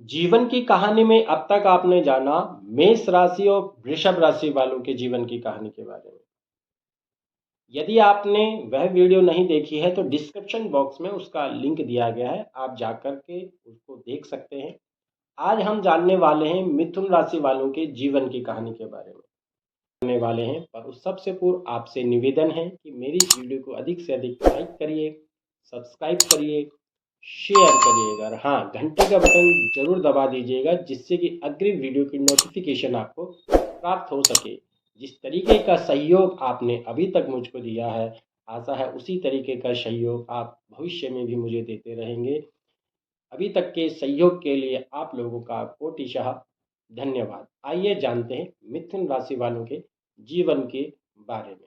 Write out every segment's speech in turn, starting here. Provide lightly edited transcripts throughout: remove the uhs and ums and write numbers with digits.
जीवन की कहानी में अब तक आपने जाना मेष राशि और वृषभ राशि वालों के जीवन की कहानी के बारे में। यदि आपने वह वीडियो नहीं देखी है तो डिस्क्रिप्शन बॉक्स में उसका लिंक दिया गया है, आप जाकर के उसको देख सकते हैं। आज हम जानने वाले हैं मिथुन राशि वालों के जीवन की कहानी के बारे में जानने वाले हैं, पर उस सबसे पूर्व आपसे निवेदन है कि मेरी इस वीडियो को अधिक से अधिक लाइक करिए, सब्सक्राइब करिए, शेयर करिएगा और हाँ, घंटे का बटन जरूर दबा दीजिएगा जिससे कि अग्रिम वीडियो की नोटिफिकेशन आपको प्राप्त हो सके। जिस तरीके का सहयोग आपने अभी तक मुझको दिया है, आशा है उसी तरीके का सहयोग आप भविष्य में भी मुझे देते रहेंगे। अभी तक के सहयोग के लिए आप लोगों का कोटिशाह धन्यवाद। आइए जानते हैं मिथुन राशि वालों के जीवन के बारे में।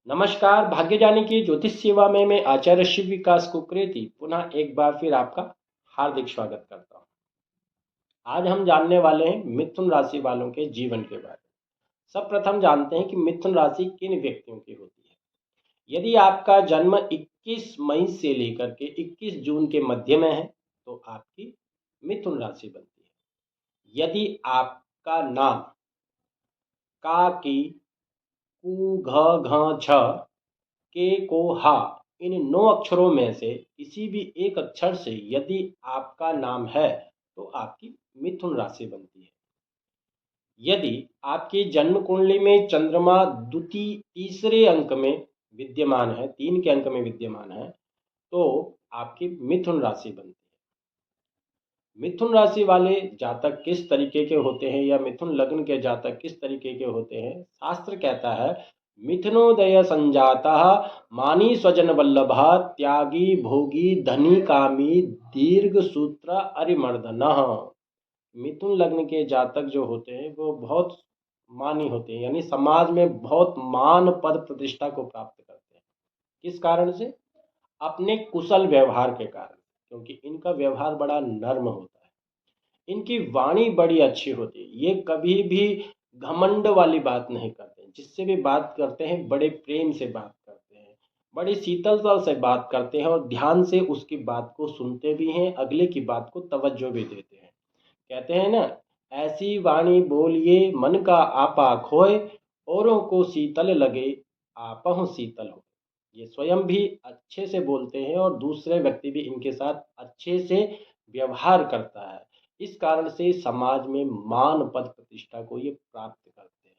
नमस्कार, भाग्य जाने की ज्योतिष सेवा में मैं आचार्य शिव विकास कुकरेती पुनः एक बार फिर आपका हार्दिक स्वागत करता हूँ। आज हम जानने वाले हैं मिथुन राशि वालों के जीवन के बारे में। सब प्रथम जानते हैं कि मिथुन राशि किन व्यक्तियों की होती है। यदि आपका जन्म 21 मई से लेकर के 21 जून के मध्य में है तो आपकी मिथुन राशि बनती है। यदि आपका नाम का की कु घ घ छ के को हा इन 9 अक्षरों में से किसी भी एक अक्षर से यदि आपका नाम है तो आपकी मिथुन राशि बनती है। यदि आपकी जन्म कुंडली में चंद्रमा द्वितीय तीसरे अंक में विद्यमान है, 3 के अंक में विद्यमान है, तो आपकी मिथुन राशि बनती है। मिथुन राशि वाले जातक किस तरीके के होते हैं या मिथुन लग्न के जातक किस तरीके के होते हैं? शास्त्र कहता है मिथुनोदय संजाता मानी स्वजन वल्लभा त्यागी भोगी धनी कामी दीर्घ सूत्र अरिमर्दन। मिथुन लग्न के जातक जो होते हैं वो बहुत मानी होते हैं, यानी समाज में बहुत मान पद प्रतिष्ठा को प्राप्त करते हैं। किस कारण से? अपने कुशल व्यवहार के कारण, क्योंकि इनका व्यवहार बड़ा नर्म होता है, इनकी वाणी बड़ी अच्छी होती है, ये कभी भी घमंड वाली बात नहीं करते, जिससे भी बात करते हैं बड़े प्रेम से बात करते हैं, बड़ी शीतलता से बात करते हैं और ध्यान से उसकी बात को सुनते भी हैं, अगले की बात को तवज्जो भी देते हैं। कहते हैं ना, ऐसी वाणी बोलिए मन का आपा खोए, औरों को शीतल लगे आपहु शीतल हो। ये स्वयं भी अच्छे से बोलते हैं और दूसरे व्यक्ति भी इनके साथ अच्छे से व्यवहार करता है। इस कारण से समाज में मान पद प्रतिष्ठा को ये प्राप्त करते हैं।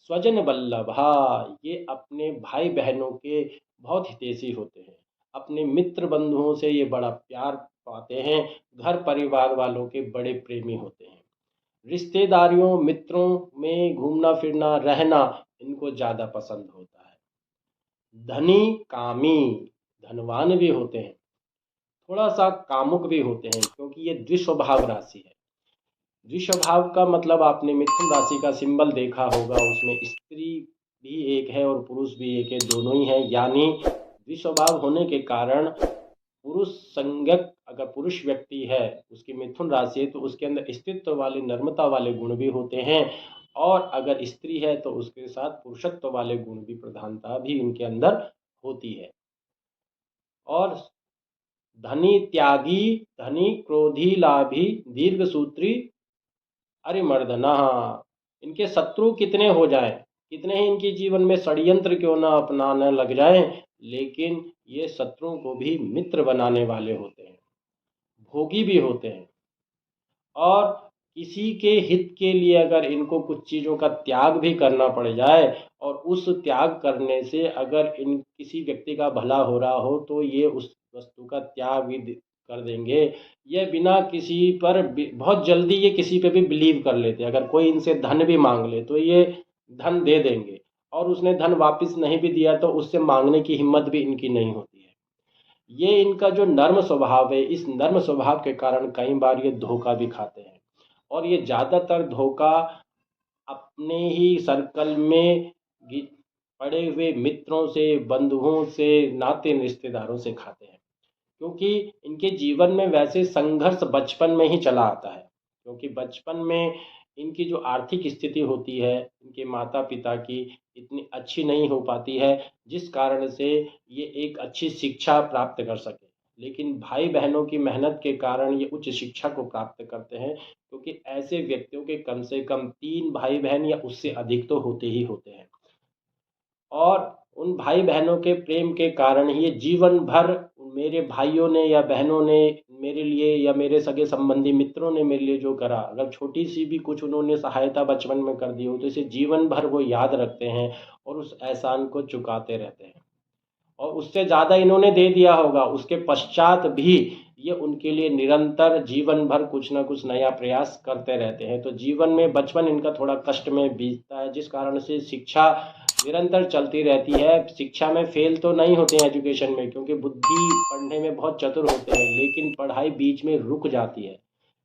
स्वजन वल्लभा, ये अपने भाई बहनों के बहुत हितैषी होते हैं, अपने मित्र बंधुओं से ये बड़ा प्यार पाते हैं, घर परिवार वालों के बड़े प्रेमी होते हैं। रिश्तेदारियों मित्रों में घूमना फिरना रहना इनको ज़्यादा पसंद होता है। धनी कामी, धनवान भी होते हैं, थोड़ा सा कामुक भी होते हैं, क्योंकि ये द्विस्वभाव राशि है। द्विस्वभाव का मतलब आपने मिथुन राशि का सिंबल देखा होगा, उसमें स्त्री भी एक है और पुरुष भी एक है, दोनों ही है। यानी द्विस्वभाव होने के कारण पुरुष संज्ञक अगर पुरुष व्यक्ति है, उसकी मिथुन राशि है, तो उसके अंदर स्त्रीत्व वाले नर्मता वाले गुण भी होते हैं, और अगर स्त्री है तो उसके साथ पुरुषत्व वाले गुण भी, प्रधानता भी उनके अंदर होती है। और धनी त्यागी, धनी क्रोधी लाभी दीर्घ सूत्री अरिमर्दना, इनके शत्रु कितने हो जाएं, कितने ही इनके जीवन में षड्यंत्र क्यों ना अपनाने लग जाएं, लेकिन ये शत्रुओं को भी मित्र बनाने वाले होते हैं, भोगी भी होते हैं। और किसी के हित के लिए अगर इनको कुछ चीज़ों का त्याग भी करना पड़ जाए और उस त्याग करने से अगर इन किसी व्यक्ति का भला हो रहा हो तो ये उस वस्तु का त्याग भी कर देंगे। ये बिना किसी पर बहुत जल्दी ये किसी पे भी बिलीव कर लेते हैं। अगर कोई इनसे धन भी मांग ले तो ये धन दे देंगे, और उसने धन वापस नहीं भी दिया तो उससे मांगने की हिम्मत भी इनकी नहीं होती है। ये इनका जो नर्म स्वभाव है, इस नर्म स्वभाव के कारण कई बार ये धोखा भी खाते हैं, और ये ज़्यादातर धोखा अपने ही सर्कल में पड़े हुए मित्रों से, बंधुओं से, नाते रिश्तेदारों से खाते हैं। क्योंकि इनके जीवन में वैसे संघर्ष बचपन में ही चला आता है, क्योंकि बचपन में इनकी जो आर्थिक स्थिति होती है, इनके माता पिता की इतनी अच्छी नहीं हो पाती है, जिस कारण से ये एक अच्छी शिक्षा प्राप्त कर सके। लेकिन भाई बहनों की मेहनत के कारण ये उच्च शिक्षा को प्राप्त करते हैं, क्योंकि ऐसे व्यक्तियों के कम से कम 3 भाई बहन या उससे अधिक तो होते ही होते हैं। और उन भाई बहनों के प्रेम के कारण ही ये जीवन भर, मेरे भाइयों ने या बहनों ने मेरे लिए या मेरे सगे संबंधी मित्रों ने मेरे लिए जो करा, अगर छोटी सी भी कुछ उन्होंने सहायता बचपन में कर दी हो, तो इसे जीवन भर वो याद रखते हैं और उस एहसान को चुकाते रहते हैं। और उससे ज़्यादा इन्होंने दे दिया होगा, उसके पश्चात भी ये उनके लिए निरंतर जीवन भर कुछ ना कुछ नया प्रयास करते रहते हैं। तो जीवन में बचपन इनका थोड़ा कष्ट में बीतता है, जिस कारण से शिक्षा निरंतर चलती रहती है। शिक्षा में फेल तो नहीं होते हैं एजुकेशन में, क्योंकि बुद्धि पढ़ने में बहुत चतुर होते हैं, लेकिन पढ़ाई बीच में रुक जाती है।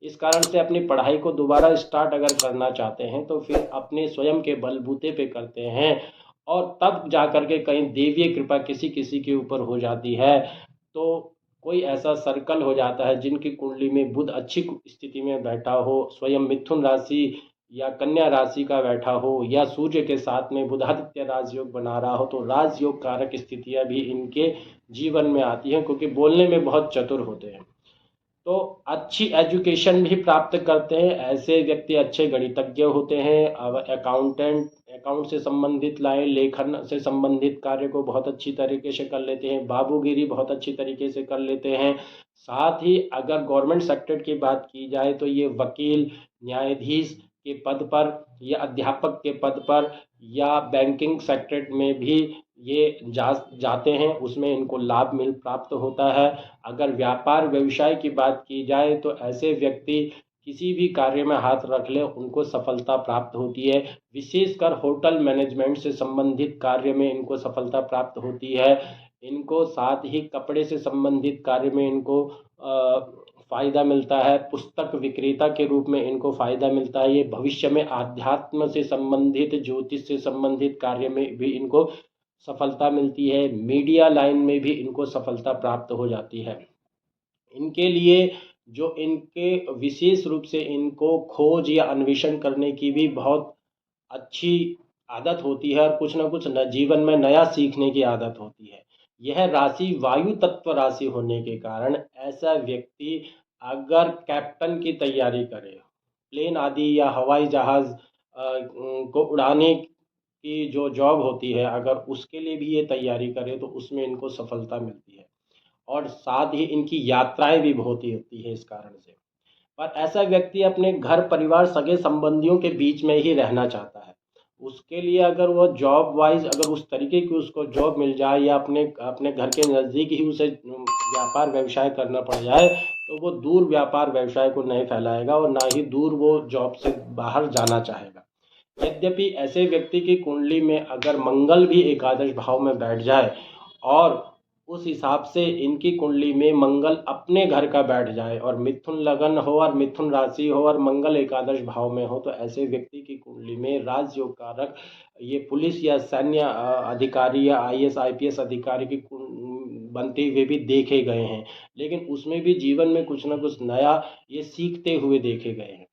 इस कारण से अपनी पढ़ाई को दोबारा स्टार्ट अगर करना चाहते हैं तो फिर अपने स्वयं के बलबूते पे करते हैं, और तब जा कर के कहीं देवीय कृपा किसी किसी के ऊपर हो जाती है। तो कोई ऐसा सर्कल हो जाता है जिनकी कुंडली में बुध अच्छी स्थिति में बैठा हो, स्वयं मिथुन राशि या कन्या राशि का बैठा हो, या सूर्य के साथ में बुधादित्य राजयोग बना रहा हो, तो राजयोग कारक स्थितियां भी इनके जीवन में आती हैं, क्योंकि बोलने में बहुत चतुर होते हैं। तो अच्छी एजुकेशन भी प्राप्त करते हैं ऐसे व्यक्ति। अच्छे गणितज्ञ होते हैं, अब अकाउंट से संबंधित लाए, लेखन से संबंधित कार्य को बहुत अच्छी तरीके से कर लेते हैं, बाबूगिरी बहुत अच्छी तरीके से कर लेते हैं। साथ ही अगर गवर्नमेंट सेक्टर की बात की जाए तो ये वकील, न्यायाधीश के पद पर या अध्यापक के पद पर या बैंकिंग सेक्टर में भी ये जाते हैं, उसमें इनको लाभ मिल प्राप्त होता है। अगर व्यापार व्यवसाय की बात की जाए तो ऐसे व्यक्ति किसी भी कार्य में हाथ रख ले उनको सफलता प्राप्त होती है। विशेषकर होटल मैनेजमेंट से संबंधित कार्य में इनको सफलता प्राप्त होती है। इनको साथ ही कपड़े से संबंधित कार्य में इनको फ़ायदा मिलता है। पुस्तक विक्रेता के रूप में इनको फ़ायदा मिलता है। ये भविष्य में आध्यात्म से संबंधित, ज्योतिष से संबंधित कार्य में भी इनको सफलता मिलती है। मीडिया लाइन में भी इनको सफलता प्राप्त हो जाती है। इनके लिए जो इनके विशेष रूप से इनको खोज या अन्वेषण करने की भी बहुत अच्छी आदत होती है, और कुछ ना कुछ जीवन में नया सीखने की आदत होती है। यह राशि वायु तत्व राशि होने के कारण ऐसा व्यक्ति अगर कैप्टन की तैयारी करे, प्लेन आदि या हवाई जहाज़ को उड़ाने की जो जॉब होती है, अगर उसके लिए भी ये तैयारी करे तो उसमें इनको सफलता मिलती है। और साथ ही इनकी यात्राएं भी बहुत ही होती है इस कारण से। पर ऐसा व्यक्ति अपने घर परिवार सगे संबंधियों के बीच में ही रहना चाहता है। उसके लिए अगर वो जॉब वाइज अगर उस तरीके की उसको जॉब मिल जाए, या अपने अपने घर के नज़दीक ही उसे व्यापार व्यवसाय करना पड़ जाए, तो वो दूर व्यापार व्यवसाय को नहीं फैलाएगा, और ना ही दूर वो जॉब से बाहर जाना चाहेगा। यद्यपि ऐसे व्यक्ति की कुंडली में अगर मंगल भी एकादश भाव में बैठ जाए, और उस हिसाब से इनकी कुंडली में मंगल अपने घर का बैठ जाए, और मिथुन लगन हो और मिथुन राशि हो और मंगल एकादश भाव में हो, तो ऐसे व्यक्ति की कुंडली में राजयोग कारक ये पुलिस या सैन्य अधिकारी या आईएएस आईपीएस अधिकारी की बनते हुए भी देखे गए हैं। लेकिन उसमें भी जीवन में कुछ ना कुछ नया ये सीखते हुए देखे गए हैं।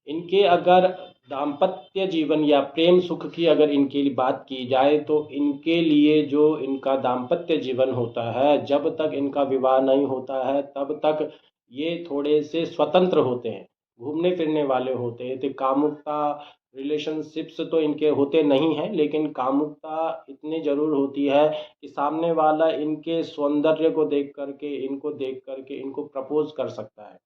इनके अगर दाम्पत्य जीवन या प्रेम सुख की अगर इनकी बात की जाए, तो इनके लिए जो इनका दाम्पत्य जीवन होता है, जब तक इनका विवाह नहीं होता है तब तक ये थोड़े से स्वतंत्र होते हैं, घूमने फिरने वाले होते हैं। तो कामुकता रिलेशनशिप्स तो इनके होते नहीं हैं, लेकिन कामुकता इतनी ज़रूर होती है कि सामने वाला इनके सौंदर्य को देख करके इनको प्रपोज कर सकता है।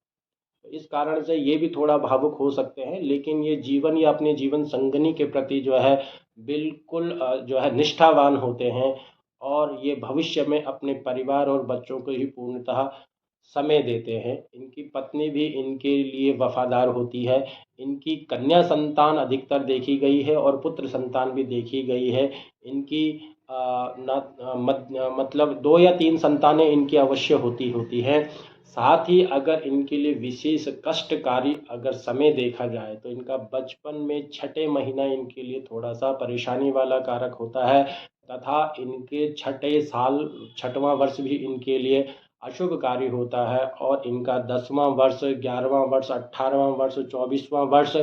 तो इस कारण से ये भी थोड़ा भावुक हो सकते हैं, लेकिन ये जीवन या अपने जीवन संगनी के प्रति जो है बिल्कुल जो है निष्ठावान होते हैं, और ये भविष्य में अपने परिवार और बच्चों को ही पूर्णतः समय देते हैं। इनकी पत्नी भी इनके लिए वफादार होती है। इनकी कन्या संतान अधिकतर देखी गई है, और पुत्र संतान भी देखी गई है। इनकी मतलब 2 या 3 संतानें इनकी अवश्य होती हैं। साथ ही अगर इनके लिए विशेष कष्टकारी अगर समय देखा जाए, तो इनका बचपन में छठे महीना इनके लिए थोड़ा सा परेशानी वाला कारक होता है, तथा इनके छठे साल, छठवां वर्ष भी इनके लिए अशुभकारी होता है और इनका 10वां वर्ष, 11वां वर्ष, 18वां वर्ष, 24वां वर्ष,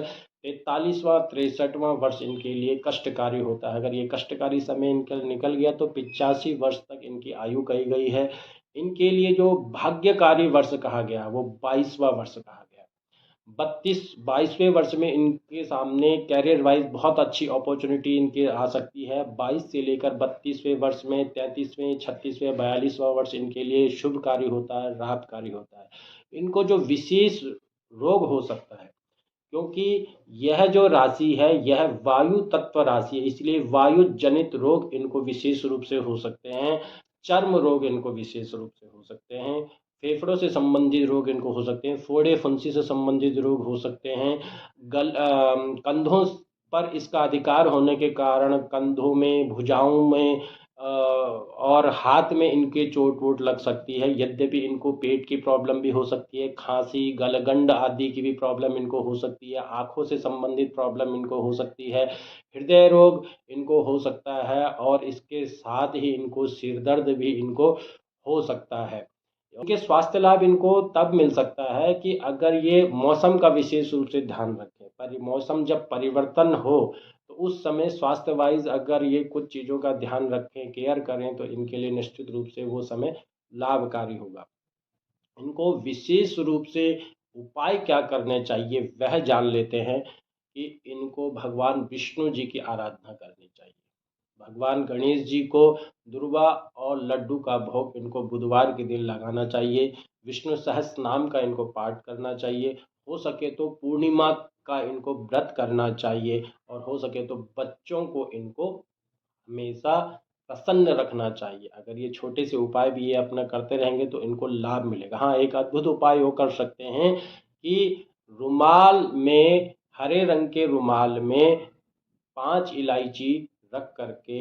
43वां, 63वां वर्ष इनके लिए कष्टकारी होता है। अगर ये कष्टकारी समय निकल गया तो 85 वर्ष तक इनकी आयु कही गई है। इनके लिए जो भाग्यकारी वर्ष कहा गया वो 22वां वर्ष कहा गया। 22वें वर्ष में इनके सामने कैरियर वाइज बहुत अच्छी अपॉर्चुनिटी इनके आ सकती है। 22 से लेकर 32वें वर्ष में 33वें, 36वें, 42वां वर्ष इनके लिए शुभकारी होता है, राहतकारी होता है। इनको जो विशेष रोग हो सकता है, क्योंकि यह जो राशि है यह वायु तत्व राशि है, इसलिए वायु जनित रोग इनको विशेष रूप से हो सकते हैं। चर्म रोग इनको विशेष रूप से हो सकते हैं। फेफड़ों से संबंधित रोग इनको हो सकते हैं। फोड़े फुंसी से संबंधित रोग हो सकते हैं। कंधों पर इसका अधिकार होने के कारण कंधों में, भुजाओं में और हाथ में इनके चोट वोट लग सकती है। यद्यपि इनको पेट की प्रॉब्लम भी हो सकती है, खांसी, गलगंड आदि की भी प्रॉब्लम इनको हो सकती है, आँखों से संबंधित प्रॉब्लम इनको हो सकती है, हृदय रोग इनको हो सकता है और इसके साथ ही इनको सिर दर्द भी इनको हो सकता है। इनके स्वास्थ्य लाभ इनको तब मिल सकता है कि अगर ये मौसम का विशेष रूप से ध्यान रखें। पर मौसम जब परिवर्तन हो तो उस समय स्वास्थ्य वाइज अगर ये कुछ चीज़ों का ध्यान रखें, केयर करें तो इनके लिए निश्चित रूप से वो समय लाभकारी होगा। इनको विशेष रूप से उपाय क्या करने चाहिए वह जान लेते हैं कि इनको भगवान विष्णु जी की आराधना करनी चाहिए। भगवान गणेश जी को दुर्वा और लड्डू का भोग इनको बुधवार के दिन लगाना चाहिए। विष्णु सहस्त्र नाम का इनको पाठ करना चाहिए। हो सके तो पूर्णिमा का इनको व्रत करना चाहिए और हो सके तो बच्चों को इनको हमेशा प्रसन्न रखना चाहिए। अगर ये छोटे से उपाय भी ये अपना करते रहेंगे तो इनको लाभ मिलेगा। हाँ, एक अद्भुत उपाय वो कर सकते हैं कि रुमाल में, हरे रंग के रुमाल में 5 इलायची रख करके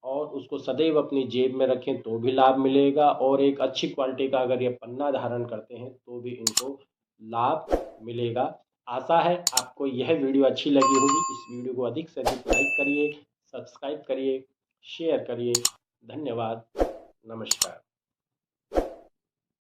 और उसको सदैव अपनी जेब में रखें तो भी लाभ मिलेगा। और एक अच्छी क्वालिटी का अगर ये पन्ना धारण करते हैं तो भी इनको लाभ मिलेगा। आशा है आपको यह वीडियो अच्छी लगी होगी। इस वीडियो को अधिक से अधिक लाइक करिए, सब्सक्राइब करिए, शेयर करिए। धन्यवाद। नमस्कार।